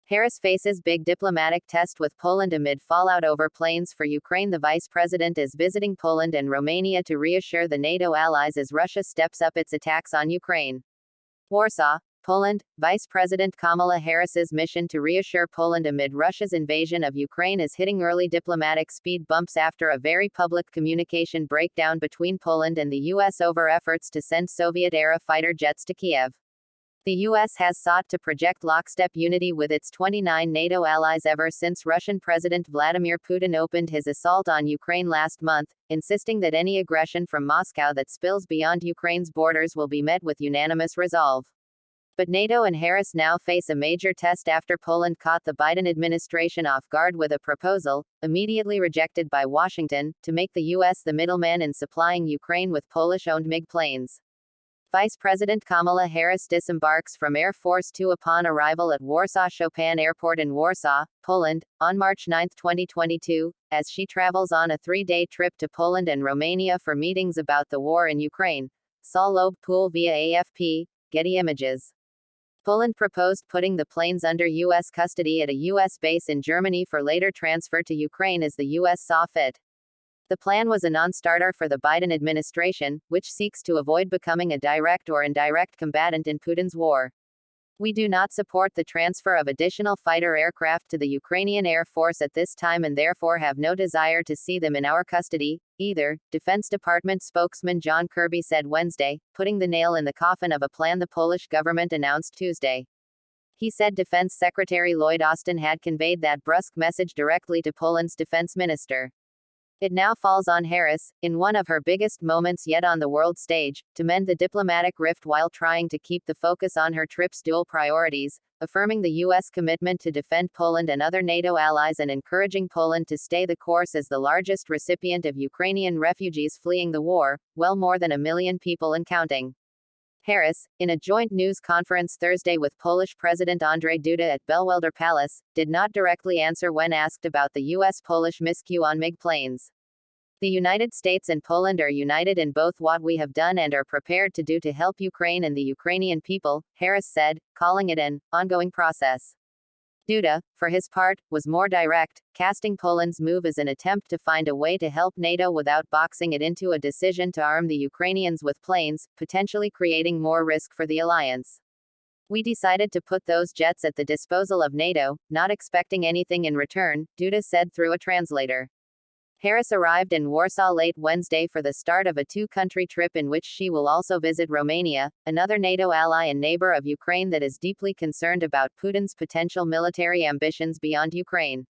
Harris faces big diplomatic test with Poland amid fallout over planes for Ukraine. The vice president is visiting Poland and Romania to reassure the NATO allies as Russia steps up its attacks on Ukraine. Warsaw, Poland. Vice President Kamala Harris's mission to reassure Poland amid Russia's invasion of Ukraine is hitting early diplomatic speed bumps after a very public communication breakdown between Poland and the U.S. over efforts to send Soviet-era fighter jets to Kiev. The U.S. has sought to project lockstep unity with its 29 NATO allies ever since Russian President Vladimir Putin opened his assault on Ukraine last month, insisting that any aggression from Moscow that spills beyond Ukraine's borders will be met with unanimous resolve. But NATO and Harris now face a major test after Poland caught the Biden administration off guard with a proposal, immediately rejected by Washington, to make the U.S. the middleman in supplying Ukraine with Polish-owned MiG planes. Vice President Kamala Harris disembarks from Air Force 2 upon arrival at Warsaw Chopin Airport in Warsaw, Poland, on March 9, 2022, as she travels on a 3-day trip to Poland and Romania for meetings about the war in Ukraine. Saul Loeb Pool via AFP, Getty Images. Poland proposed putting the planes under U.S. custody at a U.S. base in Germany for later transfer to Ukraine as the U.S. saw fit. The plan was a non-starter for the Biden administration, which seeks to avoid becoming a direct or indirect combatant in Putin's war. We do not support the transfer of additional fighter aircraft to the Ukrainian Air Force at this time and therefore have no desire to see them in our custody, either, Defense Department spokesman John Kirby said Wednesday, putting the nail in the coffin of a plan the Polish government announced Tuesday. He said Defense Secretary Lloyd Austin had conveyed that brusque message directly to Poland's defense minister. It now falls on Harris, in one of her biggest moments yet on the world stage, to mend the diplomatic rift while trying to keep the focus on her trip's dual priorities, affirming the U.S. commitment to defend Poland and other NATO allies and encouraging Poland to stay the course as the largest recipient of Ukrainian refugees fleeing the war, well more than 1 million people and counting. Harris, in a joint news conference Thursday with Polish President Andrzej Duda at Belwelder Palace, did not directly answer when asked about the U.S.-Polish miscue on MiG planes. The United States and Poland are united in both what we have done and are prepared to do to help Ukraine and the Ukrainian people, Harris said, calling it an ongoing process. Duda, for his part, was more direct, casting Poland's move as an attempt to find a way to help NATO without boxing it into a decision to arm the Ukrainians with planes, potentially creating more risk for the alliance. We decided to put those jets at the disposal of NATO, not expecting anything in return, Duda said through a translator. Harris arrived in Warsaw late Wednesday for the start of a two-country trip in which she will also visit Romania, another NATO ally and neighbor of Ukraine that is deeply concerned about Putin's potential military ambitions beyond Ukraine.